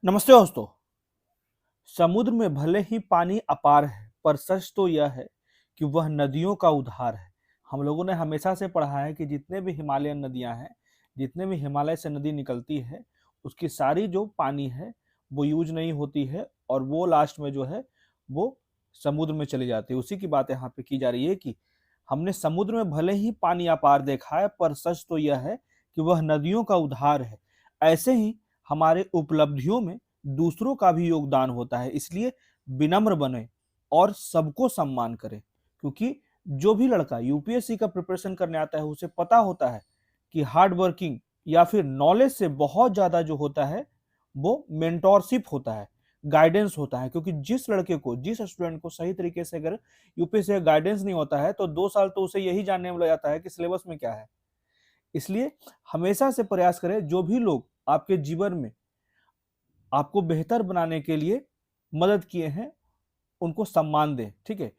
नमस्ते दोस्तों। समुद्र में भले ही पानी अपार है, पर सच तो यह है कि वह नदियों का उद्धार है। हम लोगों ने हमेशा से पढ़ा है कि जितने भी हिमालयन नदियां हैं, जितने भी हिमालय से नदी निकलती है, उसकी सारी जो पानी है वो यूज नहीं होती है और वो लास्ट में जो है वो समुद्र में चली जाती है। उसी की बात यहाँ पे की जा रही है कि हमने समुद्र में भले ही पानी अपार देखा है, पर सच तो यह है कि वह नदियों का उद्धार है। ऐसे ही हमारे उपलब्धियों में दूसरों का भी योगदान होता है, इसलिए विनम्र बने और सबको सम्मान करें। क्योंकि जो भी लड़का यूपीएससी का प्रिपरेशन करने आता है, उसे पता होता है कि हार्ड वर्किंग या फिर नॉलेज से बहुत ज्यादा जो होता है वो मेंटोरशिप होता है, गाइडेंस होता है। क्योंकि जिस लड़के को, जिस स्टूडेंट को सही तरीके से अगर यूपीएससी का गाइडेंस नहीं होता है तो 2 साल तो उसे यही जानने में लग जाता है कि सिलेबस में क्या है। इसलिए हमेशा से प्रयास करें, जो भी लोग आपके जीवन में आपको बेहतर बनाने के लिए मदद किए हैं उनको सम्मान दें, ठीक है।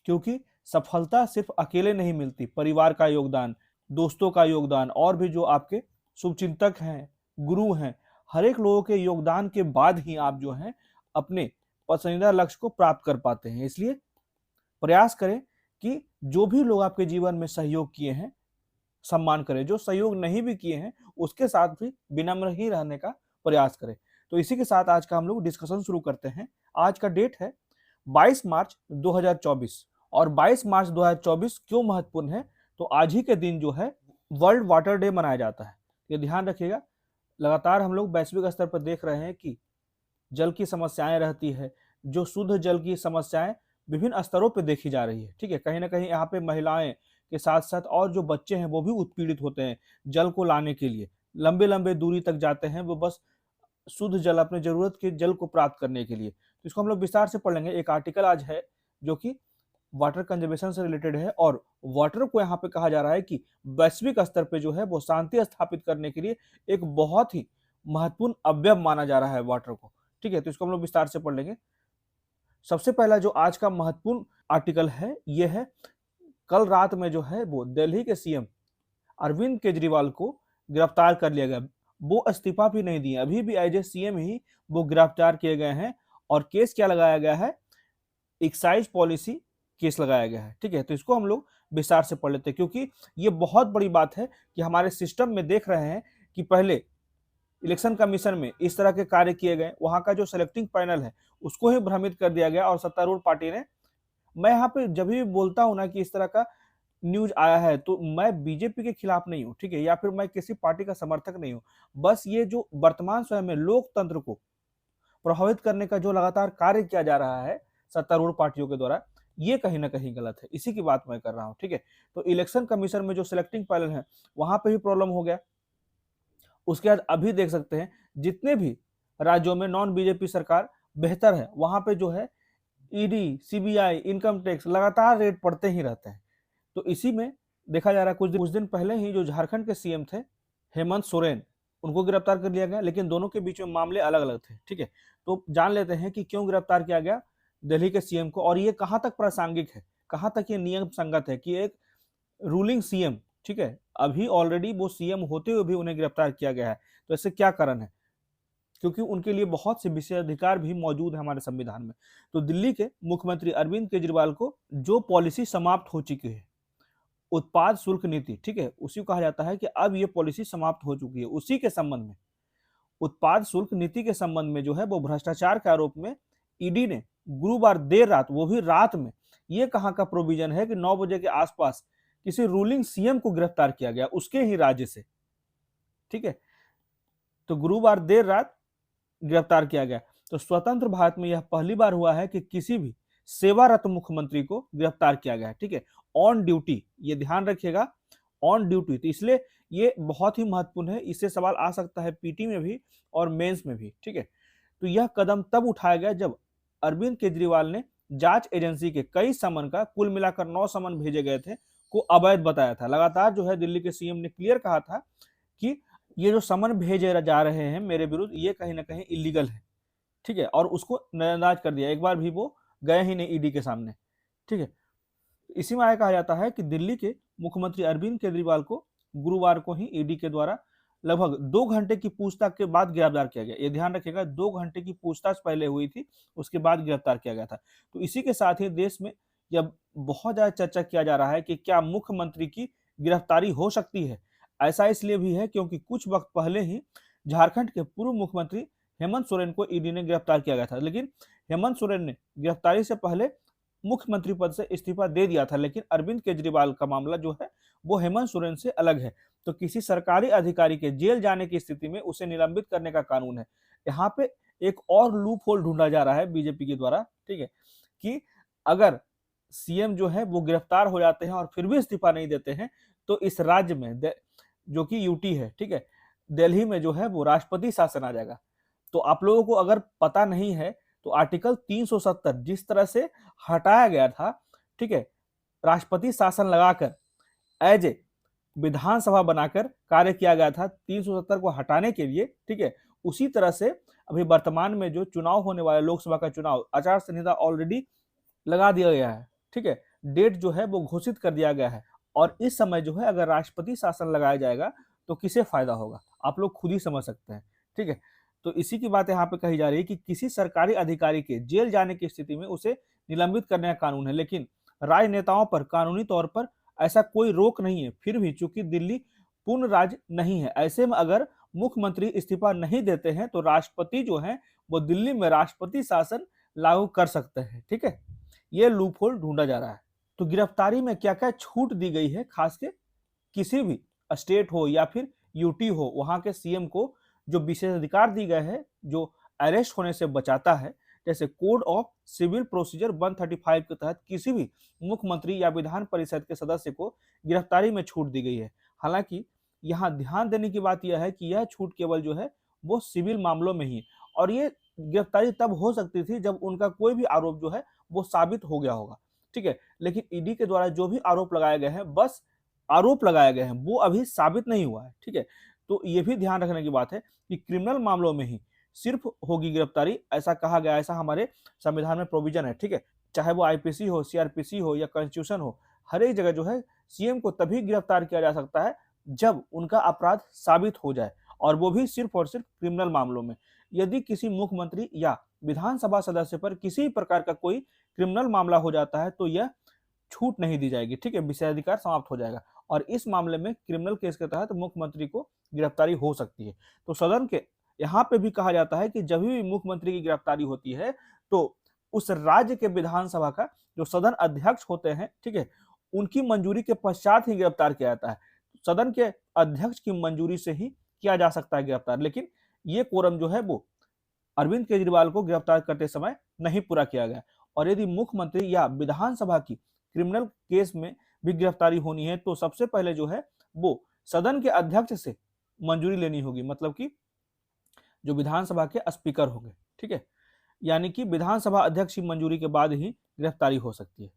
क्योंकि सफलता सिर्फ अकेले नहीं मिलती, परिवार का योगदान, दोस्तों का योगदान और भी जो आपके शुभचिंतक हैं, गुरु हैं, हर एक लोगों के योगदान के बाद ही आप जो हैं अपने पसंदीदा लक्ष्य को प्राप्त कर पाते हैं। इसलिए प्रयास करें कि जो भी लोग आपके जीवन में सहयोग किए हैं सम्मान करें, जो सहयोग नहीं भी किए हैं उसके साथ भी विनम्र ही रहने का प्रयास करें। तो इसी के साथ आज का हम लोग डिस्कशन शुरू करते हैं। आज का डेट है 22 मार्च 2024 और 22 मार्च 2024 क्यों महत्वपूर्ण है, तो आज ही के दिन जो है वर्ल्ड वाटर डे मनाया जाता है। ये ध्यान रखिएगा। लगातार हम लोग वैश्विक स्तर पर देख रहे हैं कि जल की समस्याएं रहती है, जो शुद्ध जल की समस्याएं विभिन्न स्तरों पे देखी जा रही है, ठीक है। कहीं ना कहीं यहाँ पे महिलाएं के साथ साथ और जो बच्चे हैं वो भी उत्पीड़ित होते हैं जल को लाने के लिए, लंबे लंबे दूरी तक जाते हैं वो बस शुद्ध जल, अपने जरूरत के जल को प्राप्त करने के लिए। तो इसको हम लोग विस्तार से पढ़ लेंगे। एक आर्टिकल आज है जो कि वाटर कंजर्वेशन से रिलेटेड है और वाटर को यहाँ पे कहा जा रहा है कि वैश्विक स्तर पे जो है वो शांति स्थापित करने के लिए एक बहुत ही महत्वपूर्ण अवयव माना जा रहा है वाटर को, ठीक है। तो इसको हम लोग विस्तार से पढ़ लेंगे। सबसे पहला जो आज का महत्वपूर्ण आर्टिकल है ये है, कल रात में जो है वो दिल्ली के सीएम अरविंद केजरीवाल को गिरफ्तार कर लिया गया। वो इस्तीफा भी नहीं दिए, अभी भी एज ए सीएम ही वो गिरफ्तार किए गए हैं। और केस क्या लगाया गया है, एक्साइज पॉलिसी केस लगाया गया है, ठीक है। तो इसको हम लोग विस्तार से पढ़ लेते हैं क्योंकि ये बहुत बड़ी बात है कि हमारे सिस्टम में देख रहे हैं कि पहले इलेक्शन कमीशन में इस तरह के कार्य किए गए, वहां का जो सिलेक्टिंग पैनल है उसको ही भ्रमित कर दिया गया और सत्तारूढ़ पार्टी ने, मैं यहाँ पे जब भी बोलता हूं ना कि इस तरह का न्यूज आया है तो मैं बीजेपी के खिलाफ नहीं हूं, ठीक है, या फिर मैं किसी पार्टी का समर्थक नहीं हूं। बस ये जो वर्तमान समय में लोकतंत्र को प्रभावित करने का जो लगातार कार्य किया जा रहा है सत्तारूढ़ पार्टियों के द्वारा, ये कहीं ना कहीं गलत है। इसी की बात मैं कर रहा हूं, ठीक है। तो इलेक्शन कमीशन में जो सिलेक्टिंग पैनल है वहां पे भी प्रॉब्लम हो गया। उसके बाद अभी देख सकते हैं जितने भी राज्यों में नॉन बीजेपी सरकार बेहतर है वहां पे जो है ईडी, सीबीआई, इनकम टैक्स लगातार रेड पड़ते ही रहते हैं। तो इसी में देखा जा रहा है कुछ दिन पहले ही जो झारखंड के सीएम थे हेमंत सोरेन, उनको गिरफ्तार कर लिया गया, लेकिन दोनों के बीच में मामले अलग अलग थे, ठीक है। तो जान लेते हैं कि क्यों गिरफ्तार किया गया दिल्ली के सीएम को और ये कहां तक प्रासंगिक है, कहां तक ये नियम संगत है कि एक रूलिंग सीएम, ठीक है, अभी ऑलरेडी वो सीएम होते हुए भी उन्हें गिरफ्तार किया गया है। तो ऐसे क्या कारण है, क्योंकि उनके लिए बहुत से विशेषाधिकार भी मौजूद है हमारे संविधान में। तो दिल्ली के मुख्यमंत्री अरविंद केजरीवाल को जो पॉलिसी समाप्त हो चुकी है, उत्पाद शुल्क नीति, ठीक है, उसी को कहा जाता है कि अब ये पॉलिसी समाप्त हो चुकी है। उसी के संबंध में, उत्पाद शुल्क नीति के संबंध में जो है वो भ्रष्टाचार के आरोप में ईडी ने गुरुवार देर रात, वो भी रात में, ये कहां का प्रोविजन है कि 9 बजे के आसपास किसी रूलिंग सीएम को गिरफ्तार किया गया उसके ही राज्य से, ठीक है। तो गुरुवार देर रात गिरफ्तार किया गया। तो स्वतंत्र भारत में यह पहली बार हुआ है कि किसी भी सेवारत मुख्यमंत्री को गिरफ्तार किया गया है, ठीक है, ऑन ड्यूटी, ये ध्यान रखिएगा, ऑन ड्यूटी। तो इसलिए ये बहुत ही महत्वपूर्ण है, इससे सवाल आ सकता है पीटी में भी और मेंस में भी, ठीक है। तो यह कदम तब उठाया गया जब अरविंद केजरीवाल ने जांच एजेंसी के कई समन का, कुल मिलाकर 9 समन भेजे गए थे, को अवैध बताया था। लगातार जो है दिल्ली के सीएम ने क्लियर कहा था कि ये जो समन भेजे जा रहे हैं मेरे विरुद्ध, ये कहीं ना कहीं इलीगल है, ठीक है, और उसको नजरअंदाज कर दिया। एक बार भी वो गए ही नहीं ईडी के सामने, ठीक है। इसी में आया कहा जाता है कि दिल्ली के मुख्यमंत्री अरविंद केजरीवाल को गुरुवार को ही ईडी के द्वारा लगभग 2 घंटे की पूछताछ के बाद गिरफ्तार किया गया। ये ध्यान रखिएगा, 2 घंटे की पूछताछ पहले हुई थी, उसके बाद गिरफ्तार किया गया था। तो इसी के साथ ही देश में जब बहुत ज़्यादा चर्चा किया जा रहा है कि क्या मुख्यमंत्री की गिरफ्तारी हो सकती है? ऐसा इसलिए भी है क्योंकि कुछ वक़्त पहले ही झारखंड के पूर्व मुख्यमंत्री हेमंत सोरेन को ईडी ने गिरफ्तार किया गया था। लेकिन हेमंत सोरेन ने गिरफ्तारी से पहले मुख्यमंत्री पद से इस्तीफा दे दिया था, लेकिन अरविंद केजरीवाल का मामला जो है वो हेमंत सोरेन से अलग है। तो किसी सरकारी अधिकारी के जेल जाने की स्थिति में उसे निलंबित करने का कानून है। यहाँ पे एक और लूप होल ढूंढा जा रहा है बीजेपी के द्वारा, ठीक है, कि अगर सीएम जो है वो गिरफ्तार हो जाते हैं और फिर भी इस्तीफा नहीं देते हैं, तो इस राज्य में जो कि यूटी है, ठीक है, दिल्ली में जो है वो राष्ट्रपति शासन आ जाएगा। तो आप लोगों को अगर पता नहीं है तो आर्टिकल 370 जिस तरह से हटाया गया था, ठीक है, राष्ट्रपति शासन लगाकर एज ए विधानसभा बनाकर कार्य किया गया था 370 को हटाने के लिए, ठीक है, उसी तरह से अभी वर्तमान में जो चुनाव होने वाला लोकसभा का चुनाव आचार संहिता ऑलरेडी लगा दिया गया है, ठीक है, डेट जो है वो घोषित कर दिया गया है और इस समय जो है अगर राष्ट्रपति शासन लगाया जाएगा तो किसे फायदा होगा, आप लोग खुद ही समझ सकते हैं, ठीक है। तो इसी की बात यहाँ पे कही जा रही है कि किसी सरकारी अधिकारी के जेल जाने की स्थिति में उसे निलंबित करने का कानून है, लेकिन राजनेताओं पर कानूनी तौर पर ऐसा कोई रोक नहीं है। फिर भी चूंकि दिल्ली पूर्ण राज्य नहीं है, ऐसे में अगर मुख्यमंत्री इस्तीफा नहीं देते हैं तो राष्ट्रपति जो है वो दिल्ली में राष्ट्रपति शासन लागू कर सकते हैं, ठीक है। ये लूप होल ढूंढा जा रहा है। तो गिरफ्तारी में क्या क्या छूट दी गई है, खास के किसी भी स्टेट हो या फिर यूटी हो, वहां के सीएम को जो विशेषाधिकार दी गए हैं जो अरेस्ट होने से बचाता है, जैसे कोड ऑफ सिविल प्रोसीजर 135 के तहत किसी भी मुख्यमंत्री या विधान परिषद के सदस्य को गिरफ्तारी में छूट दी गई है। हालांकि यहाँ ध्यान देने की बात यह है कि यह छूट केवल जो है वो सिविल मामलों में ही, और ये गिरफ्तारी तब हो सकती थी जब उनका कोई भी आरोप जो है वो साबित हो गया होगा, ठीक है। लेकिन ईडी के द्वारा जो भी आरोप लगाए गए हैं बस आरोप लगाए गए हैं, वो अभी साबित नहीं हुआ है, ठीक है। तो ये भी ध्यान रखने की बात है कि क्रिमिनल मामलों में ही सिर्फ होगी गिरफ्तारी, ऐसा कहा गया, ऐसा हमारे संविधान में प्रोविजन है, ठीक है। चाहे वो आईपीसी हो, सीआरपीसी हो या कॉन्स्टिट्यूशन हो, हर एक जगह जो है सीएम को तभी गिरफ्तार किया जा सकता है जब उनका अपराध साबित हो जाए, और वो भी सिर्फ और सिर्फ क्रिमिनल मामलों में। यदि किसी मुख्यमंत्री या विधानसभा सदस्य पर किसी प्रकार का कोई क्रिमिनल मामला हो जाता है तो यह छूट नहीं दी जाएगी, ठीक है, विशेषाधिकार समाप्त हो जाएगा और इस मामले में क्रिमिनल केस के तहत मुख्यमंत्री को गिरफ्तारी हो सकती है। तो सदन के यहाँ पे भी कहा जाता है कि जब भी मुख्यमंत्री की गिरफ्तारी होती है तो उस राज्य के विधानसभा का जो सदन अध्यक्ष होते हैं, ठीक है, उनकी मंजूरी के पश्चात ही गिरफ्तार किया जाता है। सदन के अध्यक्ष की मंजूरी से ही किया जा सकता है गिरफ्तार, लेकिन ये कोरम जो है वो अरविंद केजरीवाल को गिरफ्तार करते समय नहीं पूरा किया गया। और यदि मुख्यमंत्री या विधानसभा की क्रिमिनल केस में भी गिरफ्तारी होनी है तो सबसे पहले जो है वो सदन के अध्यक्ष से मंजूरी लेनी होगी, मतलब कि जो विधानसभा के स्पीकर होंगे, ठीक है, यानी कि विधानसभा अध्यक्ष की मंजूरी के बाद ही गिरफ्तारी हो सकती है।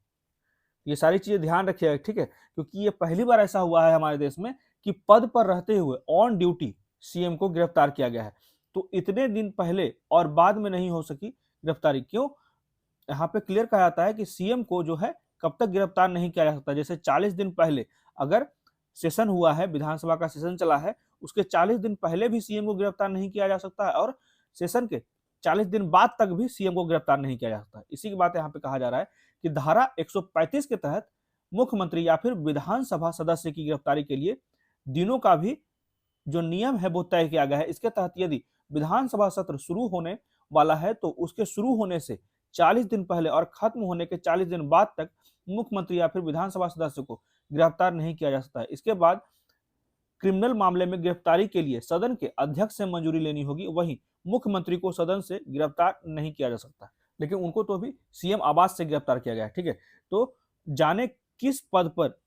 ये सारी चीजें ध्यान रखिएगा, ठीक है, क्योंकि ये पहली बार ऐसा हुआ है हमारे देश में कि पद पर रहते हुए ऑन ड्यूटी सीएम को गिरफ्तार किया गया है। तो इतने दिन पहले और बाद में नहीं हो सकी गिरफ्तारी, क्यों? यहाँ पे क्लियर कहा जाता है कि सीएम को जो है कब तक गिरफ्तार नहीं किया जा सकता। जैसे 40 दिन पहले अगर सेशन हुआ है, विधानसभा का सेशन चला है, उसके 40 दिन पहले भी सीएम को गिरफ्तार नहीं किया जा सकता है और सेशन के 40 दिन बाद तक भी सीएम को गिरफ्तार नहीं किया जा सकता। इसी की बात यहाँ पे कहा जा रहा है कि धारा 135 के तहत मुख्यमंत्री या फिर विधानसभा सदस्य की गिरफ्तारी के लिए दिनों का भी जो नियम है वो तय किया गया है। इसके तहत यदि विधानसभा सत्र शुरू होने वाला है तो उसके शुरू होने से 40 दिन पहले और खत्म होने के 40 दिन बाद तक मुख्यमंत्री या फिर विधानसभा सदस्य को गिरफ्तार नहीं किया जा सकता है। इसके बाद क्रिमिनल मामले में गिरफ्तारी के लिए सदन के अध्यक्ष से मंजूरी लेनी होगी, वहीं मुख्यमंत्री को सदन से गिरफ्तार नहीं किया जा सकता, लेकिन उनको तो अभी सीएम आवास से गिरफ्तार किया गया है, ठीक है। तो जाने किस पद पर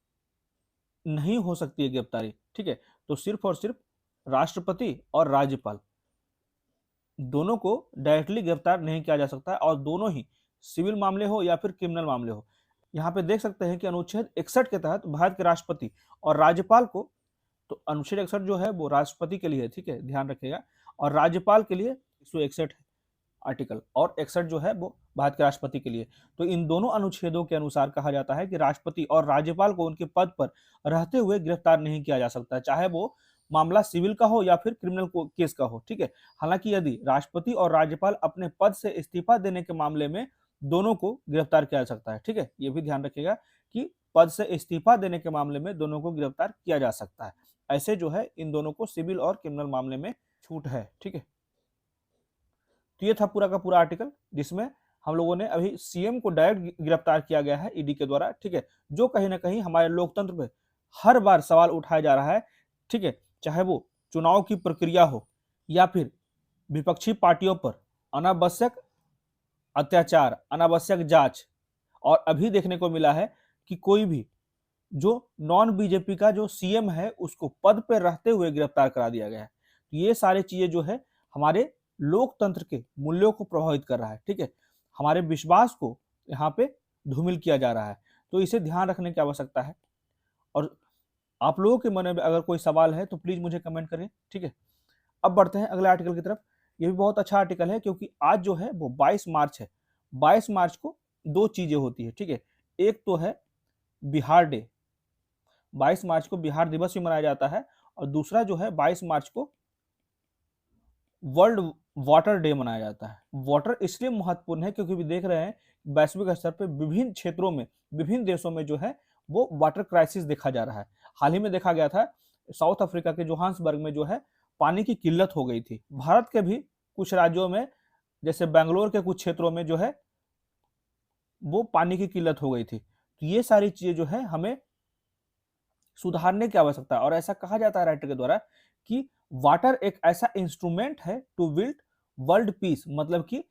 नहीं हो सकती है गिरफ्तारी, ठीक है, तो सिर्फ और सिर्फ राष्ट्रपति और राज्यपाल दोनों को डायरेक्टली गिरफ्तार नहीं किया जा सकता है, और दोनों ही सिविल मामले हो या फिर क्रिमिनल मामले हो। यहाँ पे देख सकते हैं कि अनुच्छेद 61 के तहत भारत के राष्ट्रपति और राज्यपाल को, तो अनुच्छेद 61 जो है वो राष्ट्रपति के लिए है, ठीक है, ध्यान रखिएगा, और राज्यपाल के लिए 161 है आर्टिकल, और 61 जो है वो भारत के राष्ट्रपति के लिए। तो इन दोनों अनुच्छेदों के अनुसार कहा जाता है कि राष्ट्रपति और राज्यपाल को उनके पद पर रहते हुए गिरफ्तार नहीं किया जा सकता, चाहे वो मामला सिविल का हो या फिर क्रिमिनल केस का हो, ठीक है। हालांकि यदि राष्ट्रपति और राज्यपाल अपने पद से इस्तीफा देने के मामले में दोनों को गिरफ्तार किया जा सकता है, ठीक है। ये भी ध्यान रखिएगा कि पद से इस्तीफा देने के मामले में दोनों को गिरफ्तार किया जा सकता है। ऐसे जो है इन दोनों को सिविल और क्रिमिनल मामले में छूट है, ठीक है। तो ये था पूरा का पूरा आर्टिकल, जिसमें हम लोगों ने अभी सीएम को डायरेक्ट गिरफ्तार किया गया है ईडी के द्वारा, ठीक है। जो कहीं ना कहीं हमारे लोकतंत्र पे हर बार सवाल उठाया जा रहा है, ठीक है। चाहे वो चुनाव की प्रक्रिया हो या फिर विपक्षी पार्टियों पर अनावश्यक अत्याचार, अनावश्यक जांच, और अभी देखने को मिला है कि कोई भी जो नॉन बीजेपी का जो सीएम है उसको पद पर रहते हुए गिरफ्तार करा दिया गया है। तो ये सारी चीजें जो है हमारे लोकतंत्र के मूल्यों को प्रभावित कर रहा है, ठीक है। हमारे विश्वास को यहाँ पे धूमिल किया जा रहा है। तो इसे ध्यान रखने की आवश्यकता है। और आप लोगों के मन में अगर कोई सवाल है तो प्लीज मुझे कमेंट करें, ठीक है। अब बढ़ते हैं अगले आर्टिकल की तरफ। ये भी बहुत अच्छा आर्टिकल है क्योंकि आज जो है वो 22 मार्च है। 22 मार्च को दो चीजें होती है, ठीक है। एक तो है बिहार डे, 22 मार्च को बिहार दिवस भी मनाया जाता है, और दूसरा जो है 22 मार्च को वर्ल्ड वाटर डे मनाया जाता है। वाटर इसलिए महत्वपूर्ण है क्योंकि भी देख रहे हैं वैश्विक स्तर पर विभिन्न क्षेत्रों में, विभिन्न देशों में जो है वो वाटर क्राइसिस देखा जा रहा है। हाल ही में देखा गया था साउथ अफ्रीका के जोहान्सबर्ग में जो है पानी की किल्लत हो गई थी। भारत के भी कुछ राज्यों में जैसे बेंगलोर के कुछ क्षेत्रों में जो है वो पानी की किल्लत हो गई थी। तो ये सारी चीजें जो है हमें सुधारने की आवश्यकता है। और ऐसा कहा जाता है राइटर के द्वारा कि वाटर एक ऐसा इंस्ट्रूमेंट है टू बिल्ड वर्ल्ड पीस, मतलब कि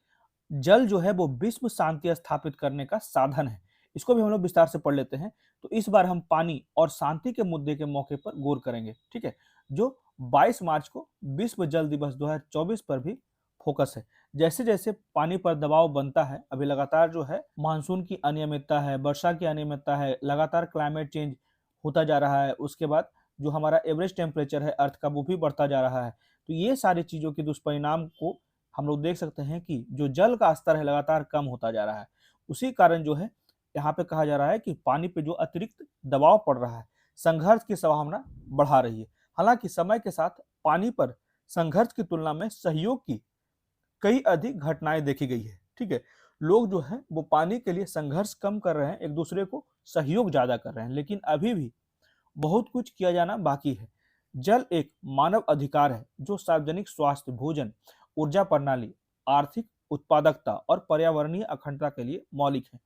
जल जो है वो विश्व शांति स्थापित करने का साधन है। इसको भी हम लोग विस्तार से पढ़ लेते हैं। तो इस बार हम पानी और शांति के मुद्दे के मौके पर गौर करेंगे, ठीक है, जो 22 मार्च को विश्व जल दिवस 2024 पर भी फोकस है। जैसे जैसे पानी पर दबाव बनता है, अभी लगातार जो है मानसून की अनियमितता है, वर्षा की अनियमितता है, लगातार क्लाइमेट चेंज होता जा रहा है, उसके बाद जो हमारा एवरेज टेम्परेचर है अर्थ का वो भी बढ़ता जा रहा है। तो ये सारी चीजों के दुष्परिणाम को हम लोग देख सकते हैं कि जो जल का स्तर है लगातार कम होता जा रहा है। उसी कारण जो है यहाँ पे कहा जा रहा है कि पानी पे जो अतिरिक्त दबाव पड़ रहा है, संघर्ष की संभावना बढ़ा रही है। हालांकि समय के साथ पानी पर संघर्ष की तुलना में सहयोग की कई अधिक घटनाएं देखी गई है, ठीक है। लोग जो है वो पानी के लिए संघर्ष कम कर रहे हैं, एक दूसरे को सहयोग ज्यादा कर रहे हैं, लेकिन अभी भी बहुत कुछ किया जाना बाकी है। जल एक मानव अधिकार है जो सार्वजनिक स्वास्थ्य, भोजन, ऊर्जा प्रणाली, आर्थिक उत्पादकता और पर्यावरणीय अखंडता के लिए मौलिक है।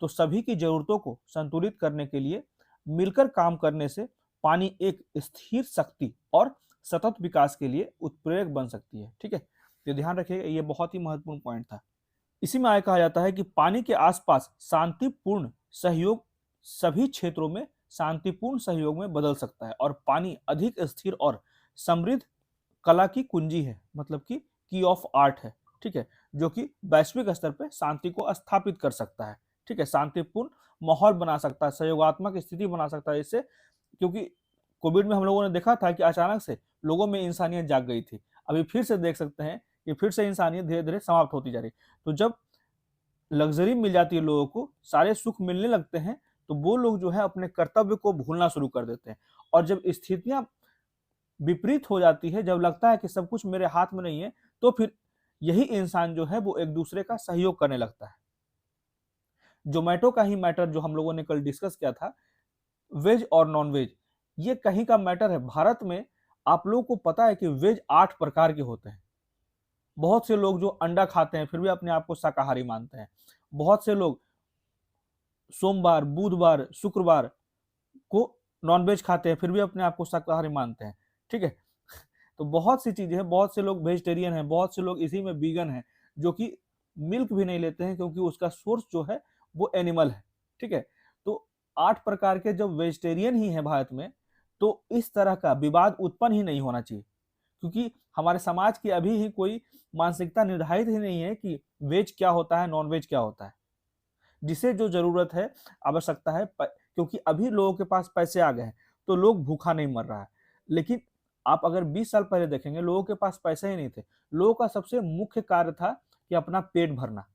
तो सभी की जरूरतों को संतुलित करने के लिए मिलकर काम करने से पानी एक स्थिर शक्ति और सतत विकास के लिए उत्प्रेरक बन सकती है, ठीक है। तो ध्यान रखिएगा, ये बहुत ही महत्वपूर्ण पॉइंट था। इसी में आगे कहा जाता है कि पानी के आसपास शांतिपूर्ण सहयोग सभी क्षेत्रों में शांतिपूर्ण सहयोग में बदल सकता है, और पानी अधिक स्थिर और समृद्ध कला की कुंजी है, मतलब कि की ऑफ आर्ट है, ठीक है, जो कि वैश्विक स्तर पर शांति को स्थापित कर सकता है, ठीक है, शांतिपूर्ण माहौल बना सकता है, सहयोगात्मक स्थिति बना सकता है इससे। क्योंकि कोविड में हम लोगों ने देखा था कि अचानक से लोगों में इंसानियत जाग गई थी। अभी फिर से देख सकते हैं कि फिर से इंसानियत धीरे धीरे समाप्त होती जा रही। तो जब लग्जरी मिल जाती है लोगों को, सारे सुख मिलने लगते हैं, तो वो लोग जो है अपने कर्तव्य को भूलना शुरू कर देते हैं। और जब स्थितियां विपरीत हो जाती है, जब लगता है कि सब कुछ मेरे हाथ में नहीं है, तो फिर यही इंसान जो है वो एक दूसरे का सहयोग करने लगता है। जोमेटो का ही मैटर जो हम लोगों ने कल डिस्कस किया था, वेज और नॉन वेज, ये कहीं का मैटर है। भारत में आप लोगों को पता है कि वेज 8 प्रकार के होते हैं। बहुत से लोग जो अंडा खाते हैं फिर भी अपने आप को शाकाहारी मानते हैं। बहुत से लोग सोमवार, बुधवार, शुक्रवार को नॉनवेज खाते हैं फिर भी अपने आप को शाकाहारी मानते हैं, ठीक है। तो बहुत सी चीजें हैं, बहुत से लोग वेजिटेरियन हैं, बहुत से लोग इसी में वीगन हैं, जो कि मिल्क भी नहीं लेते हैं क्योंकि उसका सोर्स जो है वो एनिमल है, ठीक है। तो 8 प्रकार के जब वेजिटेरियन ही हैं भारत में, तो इस तरह का विवाद उत्पन्न ही नहीं होना चाहिए, क्योंकि हमारे समाज की अभी ही कोई मानसिकता निर्धारित ही नहीं है कि वेज क्या होता है, नॉन वेज क्या होता है। जिसे जो जरूरत है, आवश्यकता है, क्योंकि अभी लोगों के पास पैसे आ गए हैं तो लोग भूखा नहीं मर रहा है। लेकिन आप अगर 20 साल पहले देखेंगे, लोगों के पास पैसे ही नहीं थे। लोगों का सबसे मुख्य कार्य था कि अपना पेट भरना।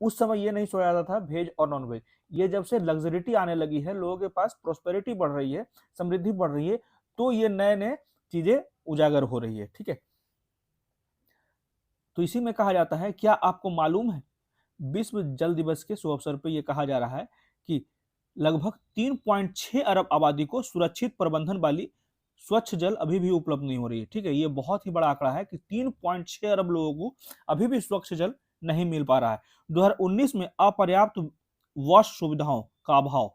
उस समय ये नहीं सोचा जाता था वेज और नॉन वेज। ये जब से लग्जरिटी आने लगी है, लोगों के पास प्रोस्पेरिटी बढ़ रही है, समृद्धि बढ़ रही है, तो ये नए नए चीजें उजागर हो रही है। ठीक है, तो इसी में कहा जाता है, क्या आपको मालूम है विश्व जल दिवस के शुभ अवसर पर यह कहा जा रहा है कि लगभग 3.6 अरब आबादी को सुरक्षित प्रबंधन वाली स्वच्छ जल अभी भी उपलब्ध नहीं हो रही है। ठीक है, ये बहुत ही बड़ा आंकड़ा है कि 3.6 अरब लोगों को अभी भी स्वच्छ जल नहीं मिल पा रहा है। 2019 में अपर्याप्त वॉश सुविधाओं का अभाव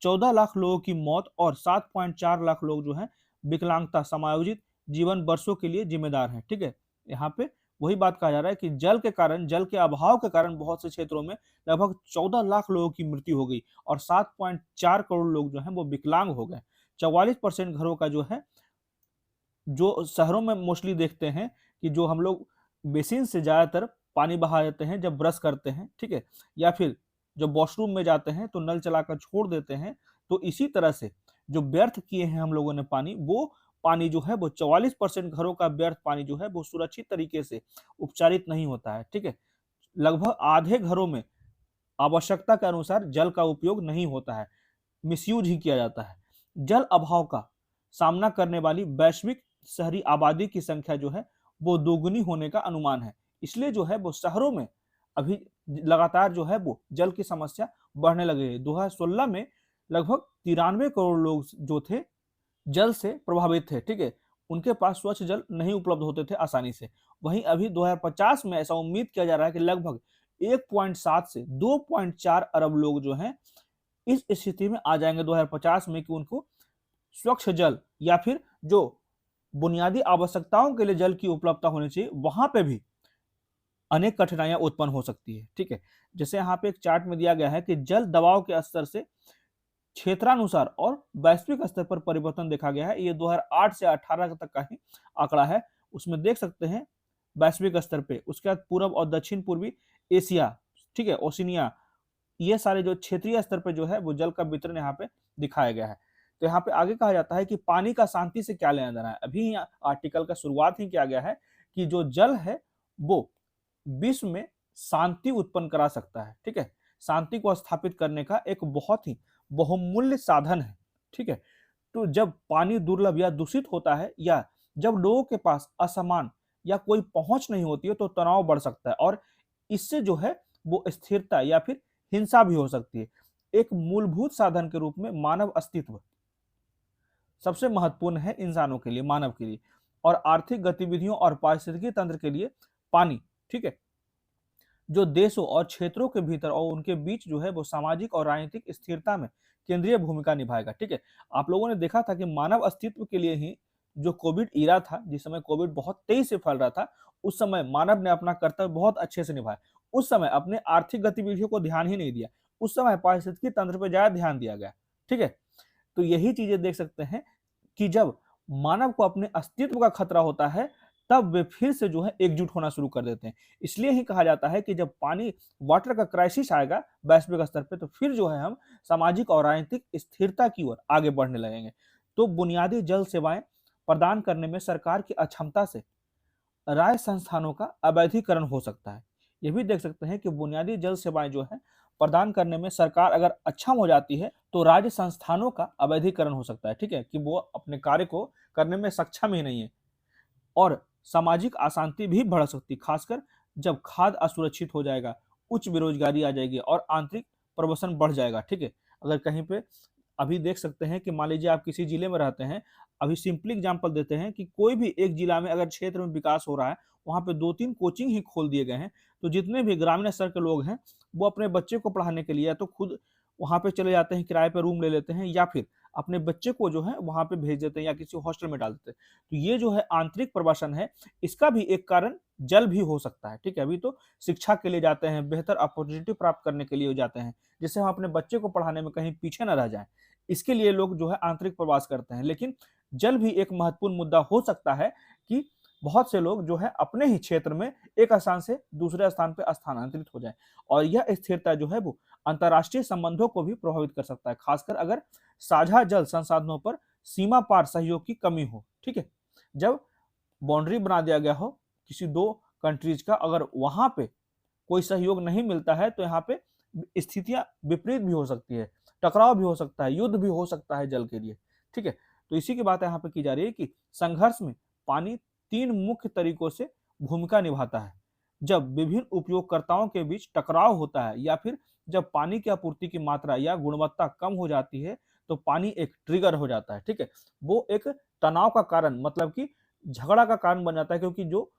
14 लाख लोगों की मौत और 7.4 लाख लोग जो हैं विकलांगता समायोजित जीवन वर्षों के लिए जिम्मेदार हैं। ठीक है, यहाँ पे वही बात कहा जा रहा है कि जल के कारण, जल के अभाव के कारण बहुत से क्षेत्रों में लगभग 14 लाख लोगों की मृत्यु हो गई और 7.4 करोड़ लोग जो हैं वो विकलांग हो गए। 44% घरों का जो है, जो शहरों में मोस्टली देखते हैं कि जो हम लोग बेसिन से ज्यादातर पानी बहा देते हैं जब ब्रश करते हैं, ठीक है, या फिर जब वॉशरूम में जाते हैं तो नल चलाकर छोड़ देते हैं, तो इसी तरह से जो व्यर्थ किए हैं हम लोगों ने पानी, वो पानी जो है वो 44% घरों का व्यर्थ पानी जो है वो सुरक्षित तरीके से उपचारित नहीं होता है। ठीक है, लगभग आधे घरों में आवश्यकता के अनुसार जल का उपयोग नहीं होता है, मिसयूज ही किया जाता है। जल अभाव का सामना करने वाली वैश्विक शहरी आबादी की संख्या जो है वो दोगुनी होने का अनुमान है। इसलिए जो है वो शहरों में अभी लगातार जो है वो जल की समस्या बढ़ने लगी है। 2016 में लगभग 93 करोड़ लोग जो थे जल से प्रभावित थे। ठीक है, उनके पास स्वच्छ जल नहीं उपलब्ध होते थे आसानी से। वहीं अभी 2050 में ऐसा उम्मीद किया जा रहा है कि लगभग 1.7 से 2.4 अरब लोग जो हैं इस स्थिति में आ जाएंगे 2050 में कि उनको स्वच्छ जल या फिर जो बुनियादी आवश्यकताओं के लिए जल की उपलब्धता होनी चाहिए, वहां पे भी अनेक कठिनाइयां उत्पन्न हो सकती है। ठीक है, जैसे यहाँ पे एक चार्ट में दिया गया है कि जल दबाव के स्तर से क्षेत्रानुसार और वैश्विक स्तर पर परिवर्तन देखा गया है। ये 2008 से 18 तक का ही आंकड़ा है, उसमें देख सकते हैं वैश्विक स्तर पे। उसके बाद पूर्व और दक्षिण पूर्वी एशिया, ठीक है, ओशिनिया, ये सारे जो क्षेत्रीय स्तर पे जो है वो जल का वितरण यहाँ पे दिखाया गया है। तो यहाँ पे आगे कहा जाता है कि पानी का शांति से क्या लेना देना है। अभी आर्टिकल का शुरुआत ही किया गया है कि जो जल है वो विश्व में शांति उत्पन्न करा सकता है। ठीक है, शांति को स्थापित करने का एक बहुत ही बहुमूल्य साधन है। ठीक है, तो जब पानी दुर्लभ या दूषित होता है या जब लोगों के पास असमान या कोई पहुंच नहीं होती है तो तनाव बढ़ सकता है और इससे जो है वो स्थिरता या फिर हिंसा भी हो सकती है। एक मूलभूत साधन के रूप में मानव अस्तित्व सबसे महत्वपूर्ण है इंसानों के लिए, मानव के लिए, और आर्थिक गतिविधियों और पारिस्थितिकी तंत्र के लिए पानी, ठीक है, जो देशों और क्षेत्रों के भीतर और उनके बीच जो है वो सामाजिक और राजनीतिक स्थिरता में केंद्रीय भूमिका निभाएगा। ठीक है, आप लोगों ने देखा था कि मानव अस्तित्व के लिए ही जो कोविड ईरा था, जिस समय कोविड बहुत तेजी से फैल रहा था, उस समय मानव ने अपना कर्तव्य बहुत अच्छे से निभाया। उस समय अपने आर्थिक गतिविधियों को ध्यान ही नहीं दिया, उस समय पारिस्थितिकी तंत्र पर ज्यादा ध्यान दिया गया। ठीक है, तो यही चीजें देख सकते हैं कि जब मानव को अपने अस्तित्व का खतरा होता है तब वे फिर से जो है एकजुट होना शुरू कर देते हैं। इसलिए ही कहा जाता है कि जब पानी, वाटर का क्राइसिस आएगा वैश्विक स्तर पे, तो फिर जो है हम सामाजिक और राजनीतिक स्थिरता की ओर आगे बढ़ने लगेंगे। तो बुनियादी जल सेवाएं प्रदान करने में सरकार की अक्षमता से राज्य संस्थानों का अवैधीकरण हो सकता है। ये भी देख सकते हैं कि बुनियादी जल सेवाएं जो है प्रदान करने में सरकार अगर अक्षम हो जाती है तो राज्य संस्थानों का अवैधीकरण हो सकता है। ठीक है, कि वो अपने कार्य को करने में सक्षम ही नहीं है और सामाजिक अशांति भी बढ़ सकती, खासकर जब खाद्य असुरक्षित हो जाएगा, उच्च बेरोजगारी आ जाएगी और आंतरिक प्रवसन बढ़ जाएगा। ठीक है, अगर कहीं पे अभी देख सकते हैं कि मान लीजिए आप किसी जिले में रहते हैं, अभी सिंपली एग्जांपल देते हैं कि कोई भी एक जिला में अगर क्षेत्र में विकास हो रहा है, वहां पे 2-3 कोचिंग ही खोल दिए गए हैं, तो जितने भी ग्रामीण स्तर के लोग हैं वो अपने बच्चे को पढ़ाने के लिए या तो खुद वहां पे चले जाते हैं, किराए पे रूम ले लेते हैं, या फिर अपने बच्चे को जो है वहां पे भेज देते हैं या किसी हॉस्टल में डाल देते हैं। तो ये जो है आंतरिक प्रवासन है, इसका भी एक कारण जल भी हो सकता है। ठीक है, अभी तो शिक्षा के लिए जाते हैं, बेहतर अपॉर्चुनिटी प्राप्त करने के लिए जाते हैं, जिससे हम अपने बच्चे को पढ़ाने में कहीं पीछे न रह जाएं। इसके लिए लोग जो है आंतरिक प्रवास करते हैं। लेकिन जल भी एक महत्वपूर्ण मुद्दा हो सकता है कि बहुत से लोग जो है अपने ही क्षेत्र में एक स्थान से दूसरे स्थान पर स्थानांतरित हो जाए और यह स्थिरता जो है वो अंतर्राष्ट्रीय संबंधों को भी प्रभावित कर सकता है, खासकर अगर साझा जल संसाधनों पर सीमा पार सहयोग की कमी हो। ठीक है, जब बाउंड्री बना दिया गया हो किसी दो कंट्रीज का, अगर वहां पे कोई सहयोग नहीं मिलता है तो यहाँ पे स्थितियां विपरीत भी हो सकती है, टकराव भी हो सकता है, युद्ध भी हो सकता है जल के लिए। ठीक है, तो इसी की बात यहाँ पे की जा रही है कि संघर्ष में पानी 3 मुख्य तरीकों से भूमिका निभाता है। जब विभिन्न उपयोगकर्ताओं के बीच टकराव होता है या फिर जब पानी की आपूर्ति की मात्रा या गुणवत्ता कम हो जाती है, तो पानी एक ट्रिगर हो जाता है, ठीक है? वो एक तनाव का कारण, मतलब कि झगड़ा का कारण बन जाता है, क्योंकि जो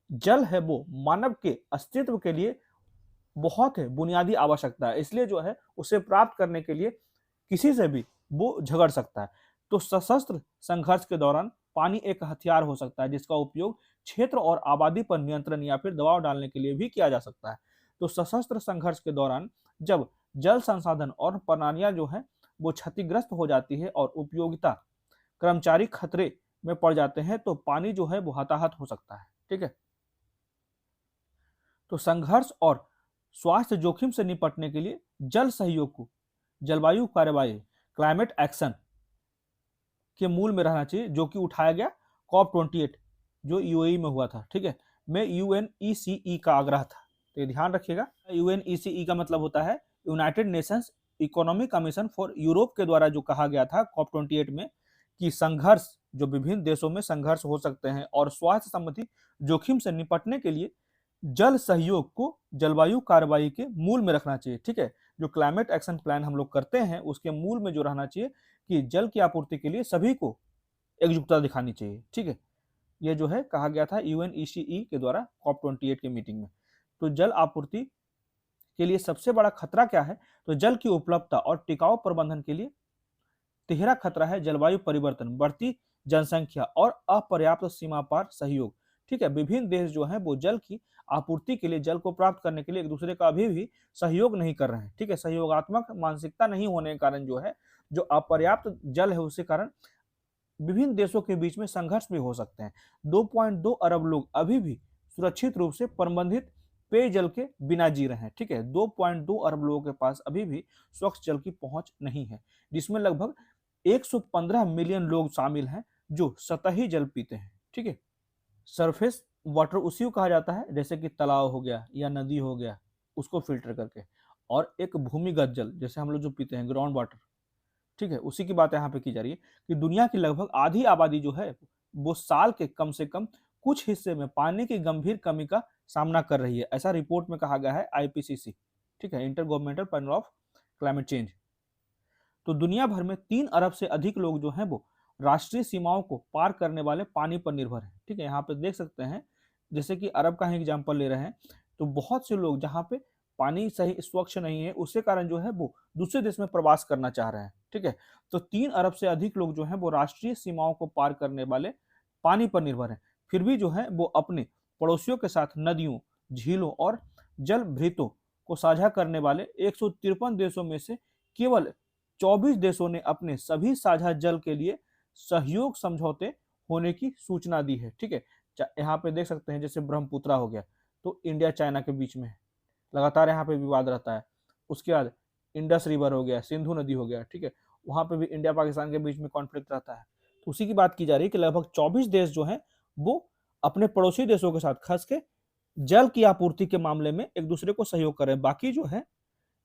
जल है वो मानव के अस्तित्व के लिए बहुत है बुनियादी आवश्यकता है, इसलिए जो है उसे प्राप्त करने के लिए किसी से भी वो झगड़ सकता है। तो सशस्त्र संघर्ष के दौरान पानी एक हथियार हो सकता है जिसका उपयोग क्षेत्र और आबादी पर नियंत्रण या फिर दबाव डालने के लिए भी किया जा सकता है। तो सशस्त्र संघर्ष के दौरान जब जल संसाधन और प्रणालियां जो है वो क्षतिग्रस्त हो जाती है और उपयोगिता कर्मचारी खतरे में पड़ जाते हैं, तो पानी जो है वो हताहत हो सकता है, ठीक है? तो संघर्ष और स्वास्थ्य जोखिम से निपटने के लिए जल सहयोग को जलवायु कार्रवाई, क्लाइमेट एक्शन के मूल में रहना चाहिए, जो कि उठाया गया कॉप 28 जो यूएई में हुआ था, ठीक है? में यूएनईसीई का आग्रह था, तो ये ध्यान रखिएगा। यूएनईसीई का मतलब होता है United Nations economic commission for Europe के द्वारा जो कहा गया था कॉप 28 में कि संघर्ष, जो विभिन्न देशों में संघर्ष हो सकते हैं और स्वास्थ्य संबंधी जोखिम से निपटने के लिए जल सहयोग को जलवायु कार्रवाई के मूल में रखना चाहिए, ठीक है? जो क्लाइमेट एक्शन प्लान हम लोग करते हैं उसके मूल में जो रहना चाहिए कि जल की आपूर्ति के लिए सभी को एकजुटता दिखानी चाहिए, ठीक है? ये जो है कहा गया था यूएनईसीई के द्वारा कॉप 28 की मीटिंग में। तो जल आपूर्ति के लिए सबसे बड़ा खतरा क्या है? तो जल की उपलब्धता और टिकाऊ प्रबंधन के लिए तिहरा खतरा है जलवायु परिवर्तन, बढ़ती जनसंख्या और अपर्याप्त सीमा पार सहयोग, ठीक है? विभिन्न देश जो हैं वो जल की आपूर्ति के लिए, जल को प्राप्त करने के लिए एक दूसरे का अभी भी सहयोग नहीं कर रहे हैं, ठीक है? सहयोगात्मक मानसिकता नहीं होने के कारण जो है, जो अपर्याप्त जल है उसके कारण विभिन्न देशों के बीच में संघर्ष भी हो सकते हैं। 2.2 अरब लोग अभी भी सुरक्षित रूप से प्रबंधित पेयजल के बिना जी रहे हैं, ठीक है? 2.2 अरब लोगों के पास अभी भी स्वच्छ जल की पहुंच नहीं है, जिसमें लगभग 115 मिलियन लोग शामिल हैं जो सतही जल पीते हैं, ठीक है? सरफेस वाटर उसी को कहा जाता है जैसे कि तालाब हो गया या नदी हो गया, उसको फिल्टर करके, और एक भूमिगत जल जैसे हम लोग जो पीते हैं ग्राउंड वाटर, ठीक है? उसी की बात यहाँ पे की जा रही है कि दुनिया की लगभग आधी आबादी जो है वो साल के कम से कम कुछ हिस्से में पानी की गंभीर कमी का सामना कर रही है, ऐसा रिपोर्ट में कहा गया है आईपीसीसी, ठीक है? Inter governmental panel of climate change. तो दुनिया भर में 3 अरब से अधिक लोग जो हैं वो राष्ट्रीय सीमाओं को पार करने वाले पानी पर निर्भर हैं, ठीक है? यहाँ पे देख सकते हैं, जैसे कि अरब का ही एग्जांपल ले रहे हैं, तो बहुत से लोग जहाँ पे पानी सही स्वच्छ नहीं है उसके कारण जो है वो दूसरे देश में प्रवास करना चाह रहे हैं, ठीक है? तो 3 अरब से अधिक लोग जो हैं वो राष्ट्रीय सीमाओं को पार करने वाले पानी पर निर्भर हैं, फिर भी जो है वो अपने पड़ोसियों के साथ नदियों, झीलों और जल भृतों को साझा करने वाले 153 देशों में से केवल 24 देशों ने अपने सभी साझा जल के लिए सहयोग समझौते होने की सूचना दी है, ठीक है? यहाँ पे देख सकते हैं जैसे ब्रह्मपुत्रा हो गया, तो इंडिया चाइना के बीच में है, लगातार यहाँ पे विवाद रहता है। उसके बाद इंडस रिवर हो गया, सिंधु नदी हो गया, ठीक है? वहाँ पे भी इंडिया पाकिस्तान के बीच में कॉन्फ्लिक्ट रहता है। तो उसी की बात की जा रही है कि लगभग 24 देश जो हैं वो अपने पड़ोसी देशों के साथ खास के जल की आपूर्ति के मामले में एक दूसरे को सहयोग कर रहे हैं। बाकी जो है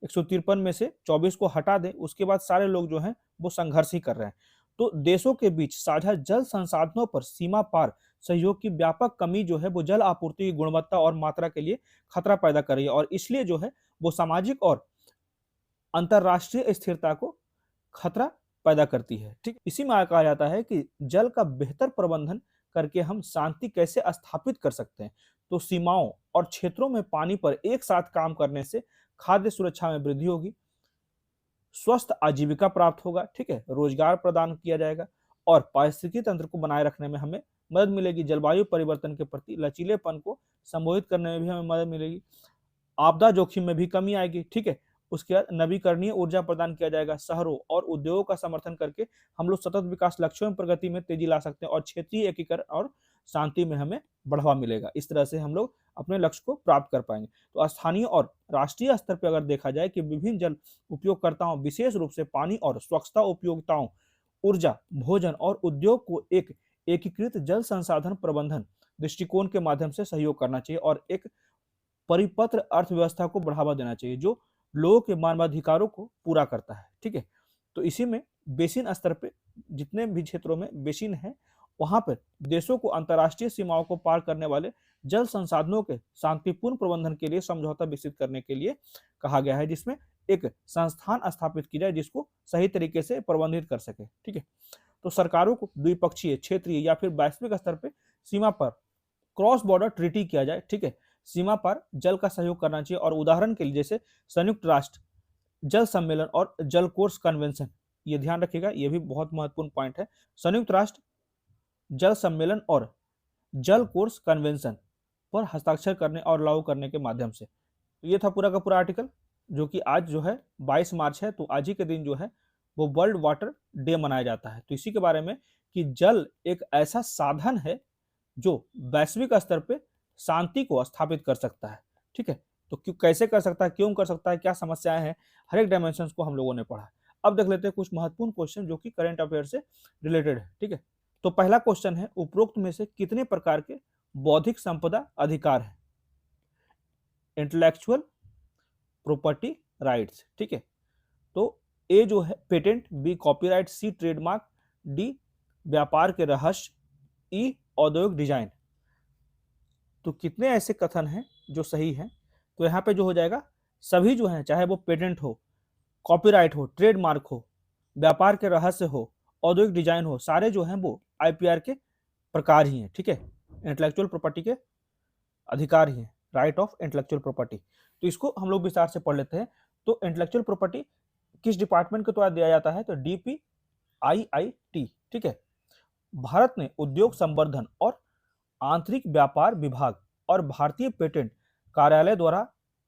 153 में से 24 को हटा दें, उसके बाद सारे लोग जो हैं वो संघर्ष ही कर रहे हैं। तो देशों के बीच साझा जल संसाधनों पर सीमा पार सहयोग की व्यापक कमी जो है वो जल आपूर्ति की गुणवत्ता और मात्रा के लिए खतरा पैदा कर रही है, और इसलिए जो है वो सामाजिक और अंतरराष्ट्रीय स्थिरता को खतरा पैदा करती है, ठीक? इसी में कहा जाता है कि जल का बेहतर प्रबंधन करके हम शांति कैसे स्थापित कर सकते हैं। तो सीमाओं और क्षेत्रों में पानी पर एक साथ काम करने से खाद्य सुरक्षा में वृद्धि होगी, स्वस्थ आजीविका प्राप्त होगा, ठीक है? रोजगार प्रदान किया जाएगा और पारिस्थितिकी तंत्र को बनाए रखने में हमें मदद मिलेगी। जलवायु परिवर्तन के प्रति लचीलेपन को संबोधित करने में भी हमें मदद मिलेगी। आपदा जोखिम में भी कमी आएगी, ठीक है? उसके बाद नवीकरणीय ऊर्जा प्रदान किया जाएगा। शहरों और उद्योगों का समर्थन करके हम लोग सतत विकास लक्ष्यों में प्रगति में तेजी ला सकते हैं और क्षेत्रीय एकीकरण और शांति में हमें बढ़ावा मिलेगा। इस तरह से हम लोग अपने लक्ष्य को प्राप्त कर पाएंगे। तो स्थानीय और राष्ट्रीय स्तर पर अगर देखा जाए कि विभिन्न जल उपयोगकर्ताओं, विशेष रूप से पानी और स्वच्छता उपयोगिताओं, ऊर्जा, भोजन और उद्योग को एक एकीकृत जल संसाधन प्रबंधन दृष्टिकोण के माध्यम से सहयोग करना चाहिए और एक परिपत्र अर्थव्यवस्था को बढ़ावा देना चाहिए जो लोगों के मानवाधिकारों को पूरा करता है, ठीक है? तो इसी में बेसिन स्तर पे जितने भी क्षेत्रों में बेसिन है वहां पर देशों को अंतर्राष्ट्रीय सीमाओं को पार करने वाले जल संसाधनों के शांतिपूर्ण प्रबंधन के लिए समझौता विकसित करने के लिए कहा गया है, जिसमें एक संस्थान स्थापित की जाए जिसको सही तरीके से प्रबंधित कर सके। ठीक है, तो सरकारों को द्विपक्षीय, क्षेत्रीय या फिर वैश्विक स्तर पर सीमा पर क्रॉस बॉर्डर ट्रीटी किया जाए। ठीक है, सीमा पर जल का सहयोग करना चाहिए। और उदाहरण के लिए जैसे संयुक्त राष्ट्र जल सम्मेलन और जल कोर्स कन्वेंशन, ये ध्यान रखिएगा, ये भी बहुत महत्वपूर्ण पॉइंट है। संयुक्त राष्ट्र जल सम्मेलन और जल कोर्स कन्वेंशन पर हस्ताक्षर करने और लागू करने के माध्यम से। तो ये था पूरा का पूरा आर्टिकल, जो कि आज जो है 22 मार्च है, तो आज ही के दिन जो है वो वर्ल्ड वाटर डे मनाया जाता है। तो इसी के बारे में कि जल एक ऐसा साधन है जो वैश्विक स्तर पे शांति को स्थापित कर सकता है। ठीक है, तो क्यों, कैसे कर सकता है, क्यों कर सकता है, क्या समस्याएं हैं, हर एक डायमेंशन को हम लोगों ने पढ़ा। अब देख लेते हैं कुछ महत्वपूर्ण क्वेश्चन जो कि करंट अफेयर से रिलेटेड है। ठीक है, तो पहला क्वेश्चन है, उपरोक्त में से कितने प्रकार के बौद्धिक संपदा अधिकार है? Intellectual property rights. ठीक है, तो ए जो है पेटेंट, बी कॉपीराइट, सी ट्रेडमार्क, डी व्यापार के रहस्य, ई औद्योगिक डिजाइन। तो कितने ऐसे कथन हैं जो सही हैं? तो यहाँ पे जो हो जाएगा सभी जो हैं, चाहे वो पेटेंट हो, कॉपीराइट हो, ट्रेडमार्क हो, व्यापार के रहस्य हो, औद्योगिक डिजाइन हो, सारे जो हैं वो आईपीआर के प्रकार ही हैं। ठीक है, इंटेलेक्चुअल प्रॉपर्टी के अधिकार ही हैं, राइट ऑफ इंटेलेक्चुअल प्रॉपर्टी। तो इसको हम लोग विस्तार से पढ़ लेते हैं। तो इंटेलेक्चुअल प्रॉपर्टी किस डिपार्टमेंट के द्वारा दिया जाता है? तो DPIIT। ठीक है, भारत ने उद्योग संवर्धन और आंतरिक व्यापार विभाग और भारतीय पेटेंट कार्यालय द्वारा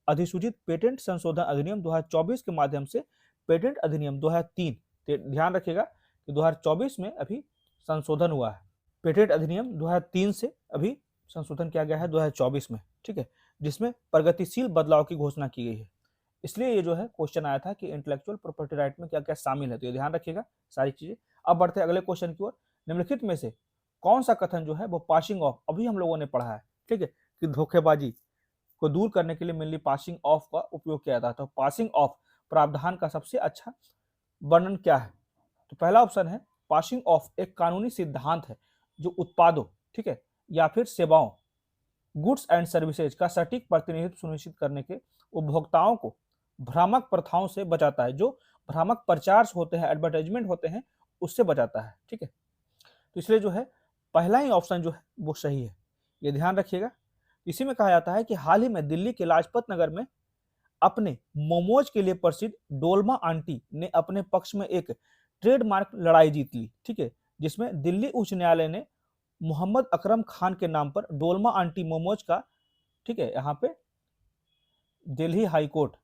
अधिसूचित पेटेंट संशोधन अधिनियम 2024 के माध्यम से पेटेंट अधिनियम 2003, ध्यान रखिएगा कि 2024 में अभी संशोधन हुआ है, पेटेंट अधिनियम 2003 से अभी संशोधन किया गया है 2024 में। ठीक है, जिसमें प्रगतिशील बदलाव की घोषणा की गई है। इसलिए ये जो है क्वेश्चन आया था कि इंटेलेक्चुअल प्रॉपर्टी राइट में क्या क्या शामिल है, तो ये ध्यान रखिएगा सारी चीजें। अब बढ़ते हैं अगले क्वेश्चन की ओर। निम्नलिखित में से कौन सा कथन जो है वो पासिंग ऑफ, अभी हम लोगों ने पढ़ा है, ठीक है, कि धोखेबाजी को दूर करने के लिए मेनली पासिंग ऑफ का उपयोग किया जाता है। तो पासिंग ऑफ प्रावधान का सबसे अच्छा वर्णन क्या है? तो पहला ऑप्शन है, पासिंग ऑफ एक कानूनी सिद्धांत है जो उत्पादों, ठीक है, या फिर सेवाओं, गुड्स एंड सर्विसेज का सटीक प्रतिनिधित्व सुनिश्चित करने के उपभोक्ताओं को भ्रामक प्रथाओं से बचाता है, जो भ्रामक प्रचार होते हैं, एडवर्टाइजमेंट होते हैं, उससे बचाता है। ठीक है, तो इसलिए जो है पहला ही ऑप्शन जो है वो सही है, ये ध्यान रखिएगा। इसी में कहा जाता है कि हाल ही में दिल्ली के लाजपत नगर में अपने मोमोज के लिए प्रसिद्ध डोलमा आंटी ने अपने पक्ष में एक ट्रेडमार्क लड़ाई जीत ली। ठीक है, जिसमें दिल्ली उच्च न्यायालय ने मोहम्मद अकरम खान के नाम पर डोलमा आंटी मोमोज का, ठीक है, यहाँ पे दिल्ली हाई कोर्ट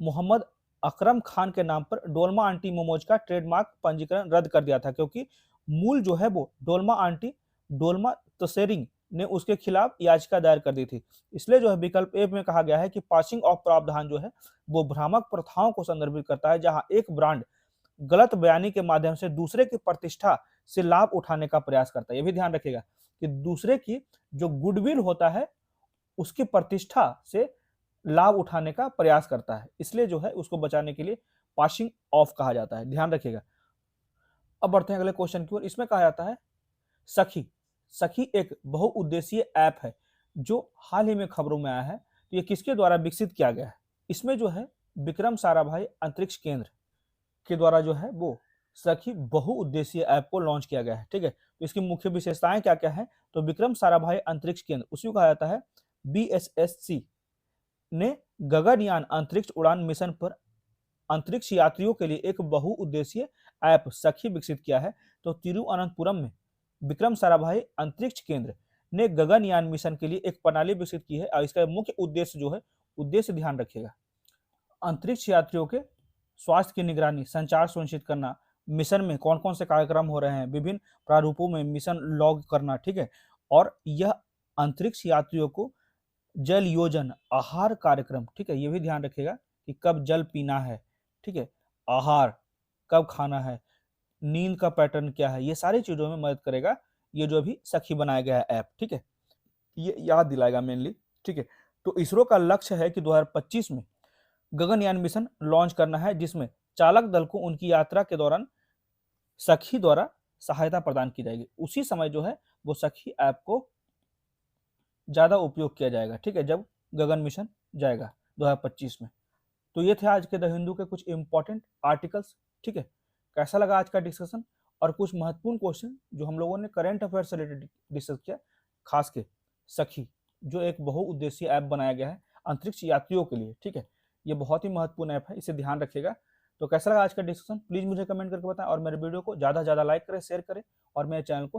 मोहम्मद अकरम खान के नाम पर डोलमा आंटी मोमोज का ट्रेडमार्क पंजीकरण रद्द कर दिया था, क्योंकि मूल जो है वो डोलमा आंटी डोलमा तसेरिंग ने उसके खिलाफ याचिका दायर कर दी थी। इसलिए जो है विकल्प ए में कहा गया है कि पासिंग ऑफ प्रावधान जो है वो भ्रामक प्रथाओं को संदर्भित करता है, जहां एक ब्रांड गलत बयानी के माध्यम से दूसरे की प्रतिष्ठा से लाभ उठाने का प्रयास करता है। यह भी ध्यान रखिएगा कि दूसरे की जो गुडविल होता है उसकी प्रतिष्ठा से लाभ उठाने का प्रयास करता है, इसलिए जो है उसको बचाने के लिए पासिंग ऑफ कहा जाता है, ध्यान रखिएगा। अब बढ़ते हैं अगले क्वेश्चन की ओर। इसमें कहा जाता है सखी। सखी एक बहुउद्देशीय ऐप है जो हाल ही में खबरों में आया है। तो ये किसके द्वारा विकसित किया गया है? इसमें जो है विक्रम साराभाई अंतरिक्ष केंद्र के द्वारा जो है वो सखी बहुउद्देशीय ऐप को लॉन्च किया गया है। ठीक है, तो इसकी मुख्य विशेषताएं क्या क्या है? तो विक्रम साराभाई अंतरिक्ष केंद्र, उसी को कहा जाता है BSSC, ने गगनयान अंतरिक्ष उड़ान मिशन पर अंतरिक्ष यात्रियों के लिए एक बहुउद्देशीय ऐप सखी विकसित किया है। तो तिरुवनंतपुरम में विक्रम साराभाई अंतरिक्ष केंद्र ने गगनयान मिशन के लिए एक प्रणाली विकसित की है, और इसका मुख्य उद्देश्य जो है, उद्देश्य ध्यान रखिएगा, अंतरिक्ष यात्रियों के स्वास्थ्य की निगरानी, संचार सुनिश्चित करना, मिशन में कौन कौन से कार्यक्रम हो रहे हैं, विभिन्न प्रारूपों में मिशन लॉग करना। ठीक है, और यह अंतरिक्ष यात्रियों को जल योजन, आहार कार्यक्रम, ठीक है, ये भी ध्यान रखिएगा कि कब जल पीना है, ठीक है, आहार कब खाना है, नींद का पैटर्न क्या है, ये सारी चीजों में मदद करेगा ये जो अभी सखी बनाया गया है ऐप। ठीक है, ये याद दिलाएगा मेनली। ठीक है, तो इसरो का लक्ष्य है कि 2025 में गगनयान मिशन लॉन्च करना है, जिसमें चालक दल को उनकी यात्रा के दौरान सखी द्वारा सहायता प्रदान की जाएगी। उसी समय जो है वो सखी ऐप को ज़्यादा उपयोग किया जाएगा, ठीक है, जब गगन मिशन जाएगा 2025 में। तो ये थे आज के द हिंदू के कुछ इंपॉर्टेंट आर्टिकल्स, ठीक है। कैसा लगा आज का डिस्कशन और कुछ महत्वपूर्ण क्वेश्चन जो हम लोगों ने करंट अफेयर से रिलेटेड डिस्कस किया, खास के सखी जो एक बहुउद्देशीय ऐप बनाया गया है अंतरिक्ष यात्रियों के लिए, ठीक है। ये बहुत ही महत्वपूर्ण ऐप है, इसे ध्यान रखिएगा। तो कैसा लगा आज का डिस्कशन प्लीज मुझे कमेंट करके बताएं और मेरे वीडियो को ज़्यादा से ज़्यादा लाइक करें, शेयर करें और मेरे चैनल को